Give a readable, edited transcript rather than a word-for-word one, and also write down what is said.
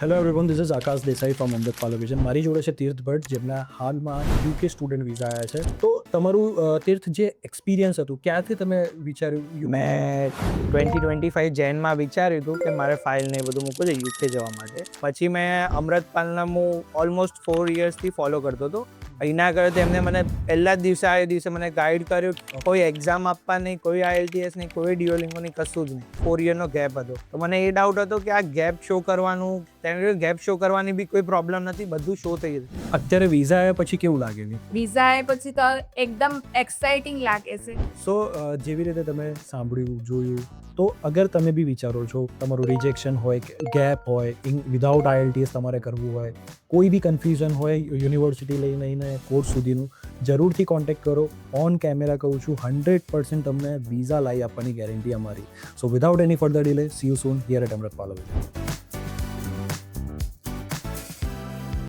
Hello everyone, this is Akash Desai from Amrut Palovision. મારી જોડે છે તીર્થ ભટ્ટ, જેમના હાલમાં યુકે સ્ટુડન્ટ વિઝા આવ્યા છે. તો તમારું તીર્થ જે એક્સપિરિયન્સ હતું, ક્યાંથી તમે વિચાર્યું મેં 2025 જેનમાં વિચાર્યું હતું કે મારે ફાઇલ ને એ બધું મૂકવું છે યુકે જવા માટે. પછી મેં અમૃતપાલના હું ઓલમોસ્ટ 4 યર્સથી ફોલો કરતો હતો. અહીંના આગળ તેમને મને પહેલા જ દિવસે મને ગાઈડ કર્યું. કોઈ એક્ઝામ આપવા નહીં, કોઈ IELTS નહીં, કોઈ ડ્યુઓલિંગો નહીં, કશું જ નહીં. 4 યરનો ગેપ હતો. તો મને એ ડાઉટ હતો કે આ ગેપ શો કરવાનું, તેને ગેપ શો કરવાની બી કોઈ પ્રોબ્લેમ નથી, બધું શો થઈ જતું. અત્યારે વિઝા આવ્યા પછી કેવું લાગે છે? વિઝા આવ્યા પછી તો એકદમ એક્સાઇટિંગ લાગે છે. સો જેવી રીતે તમે સાંભળ્યું, જોયું, તો અગર તમે બી વિચારો છો, તમારું રિજેક્શન હોય, ગેપ હોય, વિધાઉટ IELTS તમારે કરવું હોય, કોઈ બી કન્ફ્યુઝન હોય યુનિવર્સિટી લઈને કોર્સ સુધીનું, જરૂરથી કોન્ટેક્ટ કરો. ઓન કેમેરા કહું છું, 100% તમને વિઝા લાવી આપવાની ગેરંટી અમારી. So without any further delay, see you soon here at Amrut પાલોવિઝન.